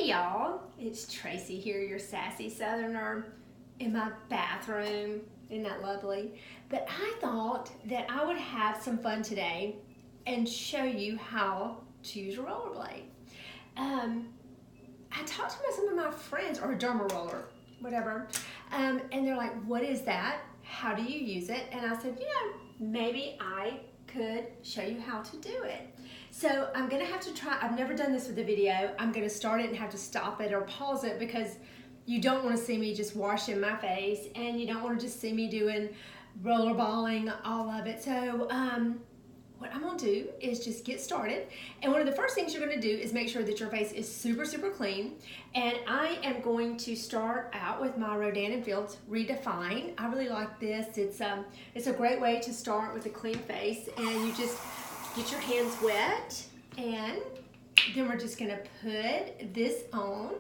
Hey y'all, it's Tracy here, your sassy southerner in my bathroom. Isn't that lovely? But I thought that I would have some fun today and show you how to use a rollerblade. I talked to some of my friends, or a derma roller, whatever, and they're like, what is that? How do you use it? And I said, maybe I could show you how to do it. So I'm gonna have to try. I've never done this with a video. I'm gonna start it and have to stop it or pause it because you don't want to see me just washing my face, and you don't want to just see me doing rollerballing all of it. So what I'm gonna do is just get started. And one of the first things you're gonna do is make sure that your face is super, super clean. And I am going to start out with my Rodan & Fields Redefine. I really like this. It's a great way to start with a clean face, and you just get your hands wet, and then we're just gonna put this on.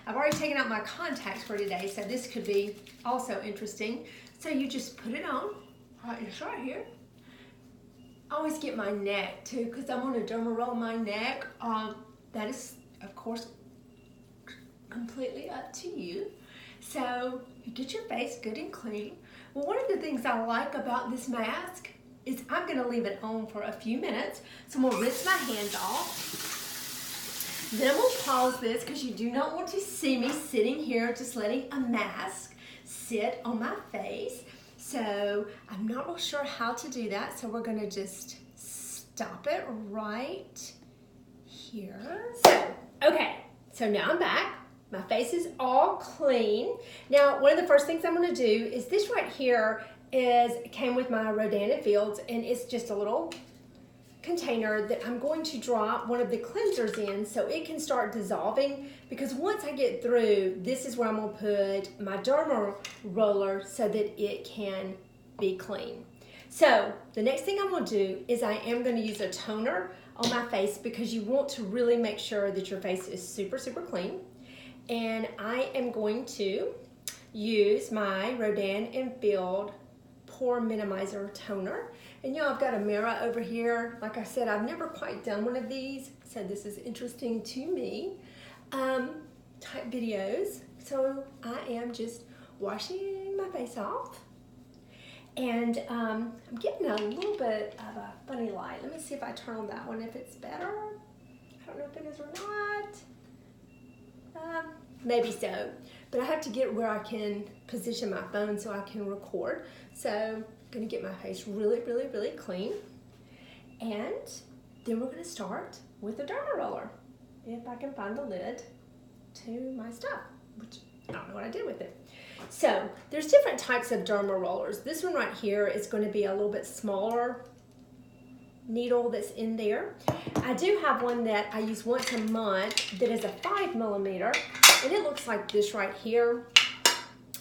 I've already taken out my contacts for today, so this could be also interesting. So you just put it on, it's right here. I always get my neck too, because I'm gonna derma roll my neck. That is, of course, completely up to you. So you get your face good and clean. Well, one of the things I like about this mask is I'm gonna leave it on for a few minutes. So I'm gonna rinse my hands off. Then we'll pause this because you do not want to see me sitting here just letting a mask sit on my face. So I'm not real sure how to do that. So we're gonna just stop it right here. So, okay, so now I'm back. My face is all clean. Now, one of the first things I'm gonna do is this right here came with my Rodan & Fields, and it's just a little container that I'm going to drop one of the cleansers in so it can start dissolving, because once I get through, this is where I'm gonna put my derma roller so that it can be clean. So the next thing I'm gonna do is I am gonna use a toner on my face, because you want to really make sure that your face is super, super clean. And I am going to use my Rodan & Field Pore Minimizer Toner. And I've got a mirror over here. Like I said, I've never quite done one of these, so this is interesting to me, type videos. So I am just washing my face off. And I'm getting a little bit of a funny light. Let me see if I turn on that one, if it's better. I don't know if it is or not. Maybe so. But I have to get where I can position my phone so I can record. So I'm gonna get my face really, really, really clean. And then we're gonna start with the derma roller. If I can find the lid to my stuff, which I don't know what I did with it. So there's different types of derma rollers. This one right here is gonna be a little bit smaller needle that's in there. I do have one that I use once a month that is a 5mm, and it looks like this right here.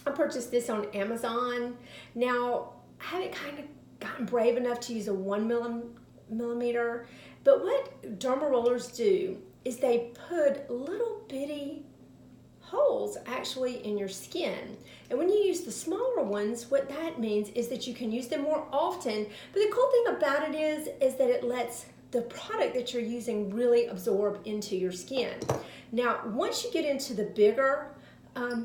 I purchased this on Amazon. Now, I haven't kind of gotten brave enough to use a 1mm, but what derma rollers do is they put little bitty holes actually in your skin. And when you use the smaller ones, what that means is that you can use them more often. But the cool thing about it is that it lets the product that you're using really absorb into your skin. Now, once you get into the bigger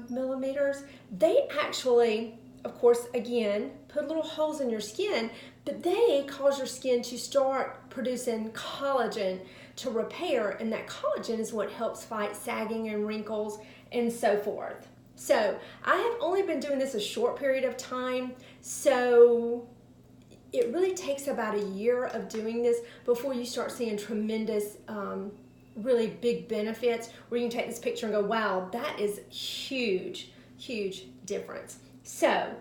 millimeters, they actually, of course, again, put little holes in your skin, but they cause your skin to start producing collagen to repair, and that collagen is what helps fight sagging and wrinkles and so forth. So I have only been doing this a short period of time, so it really takes about a year of doing this before you start seeing tremendous, really big benefits where you can take this picture and go, wow, that is huge, huge difference. So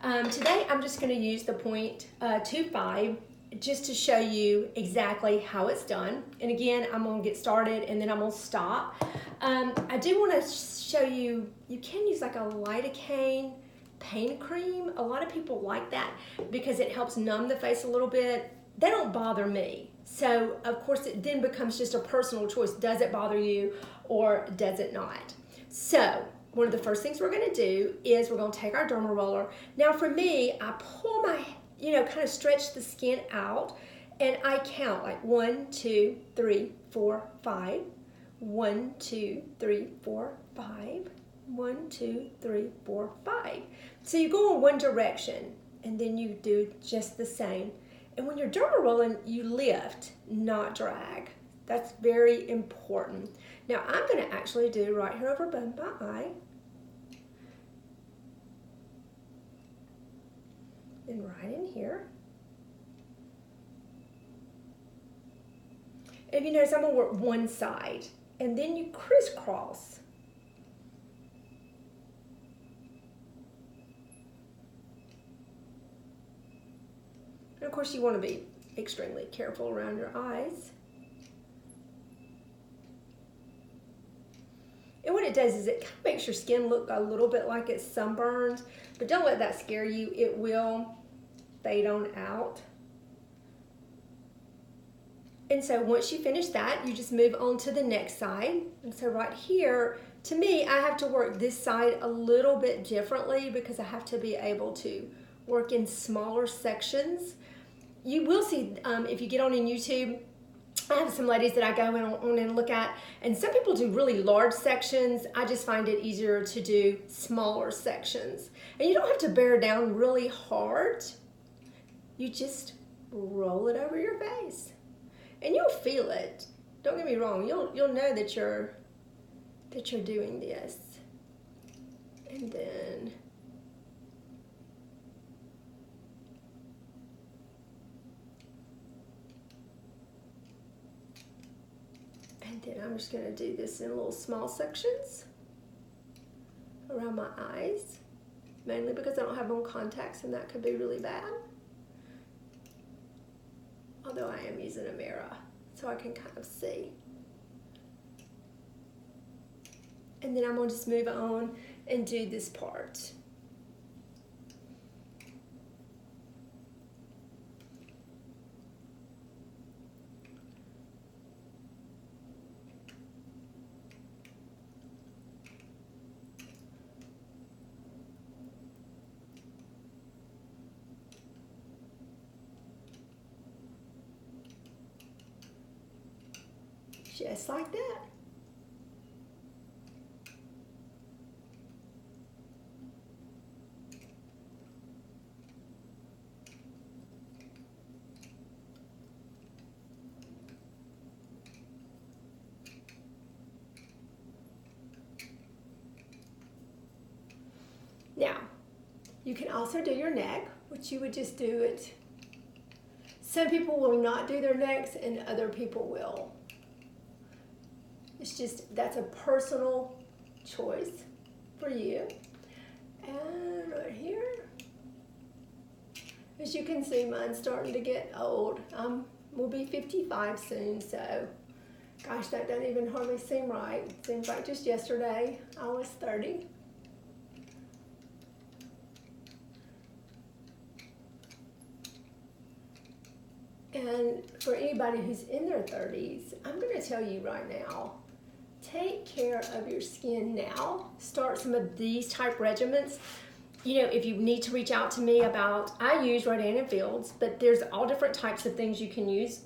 today I'm just gonna use the 0.25 just to show you exactly how it's done. And again, I'm gonna get started and then I'm gonna stop. I do wanna show you, you can use like a lidocaine pain cream. A lot of people like that because it helps numb the face a little bit. They don't bother me. So of course it then becomes just a personal choice. Does it bother you or does it not? So one of the first things we're gonna do is we're gonna take our derma roller. Now for me, I pull my, kind of stretch the skin out, and I count like 1, 2, 3, 4, 5. 1, 2, 3, 4, 5. 1, 2, 3, 4, 5. So you go in one direction and then you do just the same. And when you're derma rolling, you lift, not drag. That's very important. Now I'm going to actually do right here over above my eye. And right in here. If you notice, I'm going to work one side. And then you crisscross. And of course, you want to be extremely careful around your eyes. And what it does is it kind of makes your skin look a little bit like it's sunburned, but don't let that scare you. It will fade on out. And so once you finish that, you just move on to the next side. And so right here, to me, I have to work this side a little bit differently because I have to be able to work in smaller sections. You will see, if you get on in YouTube, I have some ladies that I go on and look at, and some people do really large sections. I just find it easier to do smaller sections. And you don't have to bear down really hard. You just roll it over your face. And you'll feel it. Don't get me wrong, you'll know that you're doing this. And then I'm just going to do this in little small sections around my eyes, mainly because I don't have on contacts and that could be really bad. Although I am using a mirror, so I can kind of see. And then I'm going to just move on and do this part. Just like that. Now, you can also do your neck, which you would just do it. Some people will not do their necks and other people will. It's just, that's a personal choice for you. And right here, as you can see, mine's starting to get old. We'll be 55 soon, so gosh, that doesn't even hardly seem right. Seems like just yesterday I was 30. And for anybody who's in their 30s, I'm going to tell you right now, take care of your skin now. Start some of these type regimens. You know, if you need to reach out to me about, I use Rodan & Fields, but there's all different types of things you can use.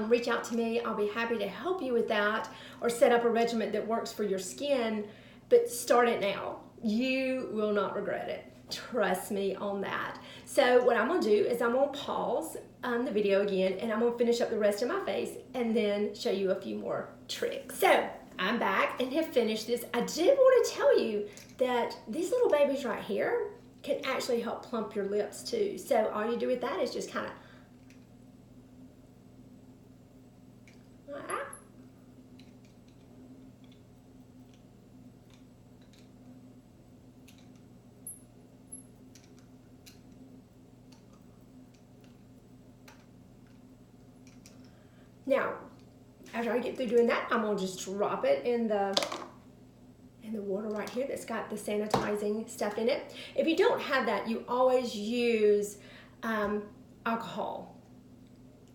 Reach out to me. I'll be happy to help you with that or set up a regimen that works for your skin, but start it now. You will not regret it. Trust me on that. So what I'm going to do is I'm going to pause the video again, and I'm going to finish up the rest of my face and then show you a few more tricks. So I'm back and have finished this. I did want to tell you that these little babies right here can actually help plump your lips too. So all you do with that is just kind of like that. Now, after I get through doing that, I'm gonna just drop it in the water right here that's got the sanitizing stuff in it. If you don't have that, you always use alcohol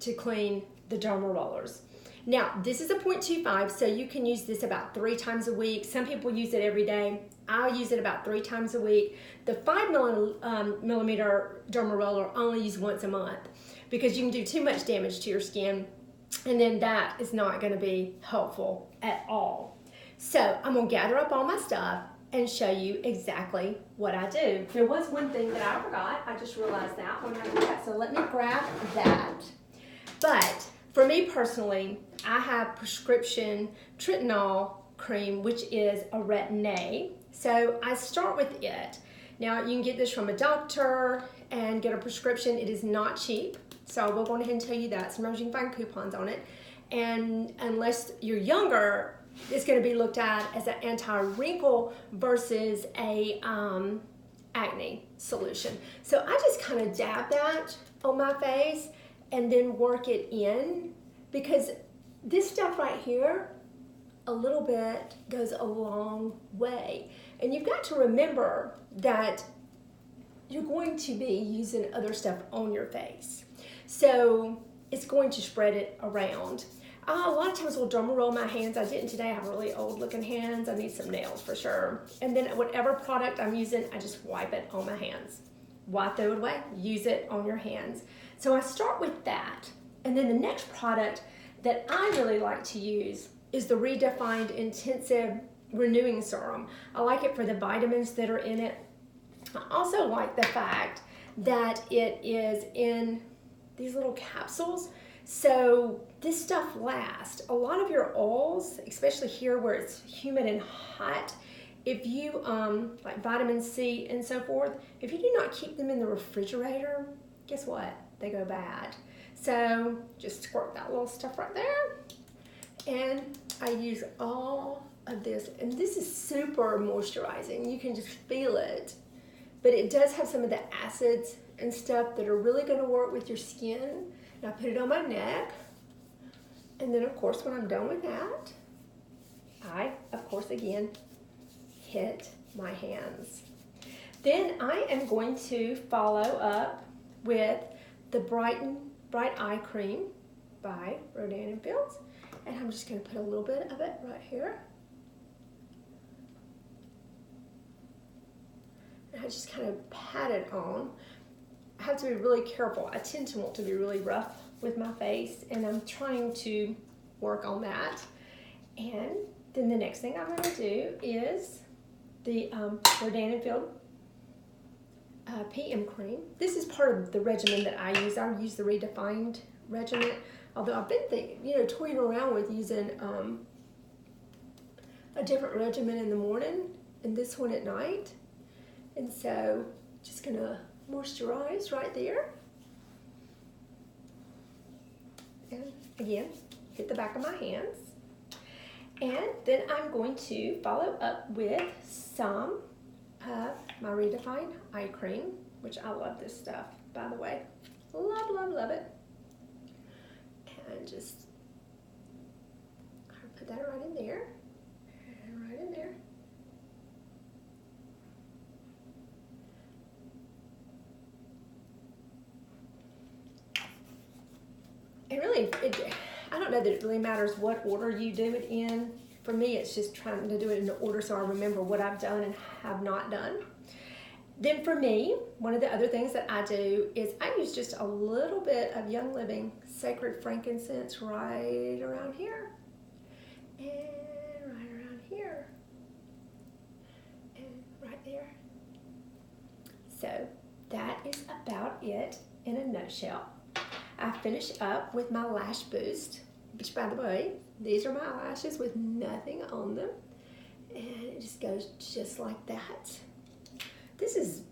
to clean the derma rollers. Now, this is a 0.25, so you can use this about 3 times a week. Some people use it every day. I'll use it about 3 times a week. The 5 millimeter derma roller only use once a month because you can do too much damage to your skin, and then that is not going to be helpful at all. So I'm gonna gather up all my stuff and show you exactly what I do. There was one thing that I forgot. I just realized that when I did that. So let me grab that. But for me personally, I have prescription tretinoin cream, which is a retin-A. So I start with it. Now you can get this from a doctor and get a prescription. It is not cheap. So we'll go ahead and tell you that. Sometimes you can find coupons on it. And unless you're younger, it's going to be looked at as an anti-wrinkle versus a acne solution. So I just kind of dab that on my face and then work it in, because this stuff right here, a little bit goes a long way. And you've got to remember that you're going to be using other stuff on your face. So it's going to spread it around. A lot of times I'll derma roll my hands. I didn't today. I have really old looking hands. I need some nails for sure. And then whatever product I'm using, I just wipe it on my hands. Wipe, throw it away, use it on your hands. So I start with that. And then the next product that I really like to use is the Redefined Intensive Renewing Serum. I like it for the vitamins that are in it. I also like the fact that it is in these little capsules. So this stuff lasts. A lot of your oils, especially here where it's humid and hot, if you, like vitamin C and so forth, if you do not keep them in the refrigerator, guess what? They go bad. So just squirt that little stuff right there. And I use all of this. And this is super moisturizing. You can just feel it. But it does have some of the acids and stuff that are really gonna work with your skin. And I put it on my neck. And then of course when I'm done with that, I, of course again, hit my hands. Then I am going to follow up with the Bright Eye Cream by Rodan & Fields. And I'm just gonna put a little bit of it right here. And I just kind of pat it on. I have to be really careful. I tend to want to be really rough with my face, and I'm trying to work on that. And then the next thing I'm going to do is the Rodan & Field PM cream. This is part of the regimen that I use. I use the Redefined regimen, although I've been toying around with using a different regimen in the morning and this one at night. And so just gonna moisturize right there. And again, hit the back of my hands. And then I'm going to follow up with some of my Redefined Eye Cream, which I love this stuff, by the way. Love, love, love it. And just put that right in there. And right in there. And really, I don't know that it really matters what order you do it in. For me, it's just trying to do it in the order so I remember what I've done and have not done. Then for me, one of the other things that I do is I use just a little bit of Young Living Sacred Frankincense right around here. And right around here. And right there. So that is about it in a nutshell. I finish up with my lash boost, which by the way, these are my eyelashes with nothing on them. And it just goes just like that. This is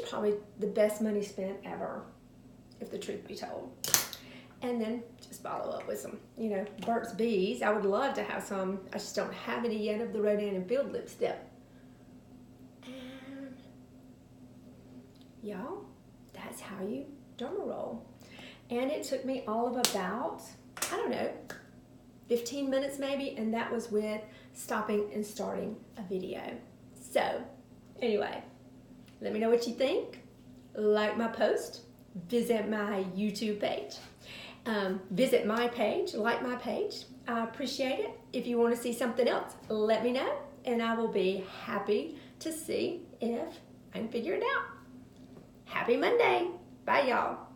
probably the best money spent ever, if the truth be told. And then just follow up with some, Burt's Bees. I would love to have some. I just don't have any yet of the Rodan & Field lipstick. And y'all, that's how you derma roll. And it took me all of about, 15 minutes maybe, and that was with stopping and starting a video. So, anyway, let me know what you think. Like my post, visit my YouTube page. Visit my page, like my page. I appreciate it. If you want to see something else, let me know, and I will be happy to see if I can figure it out. Happy Monday. Bye, y'all.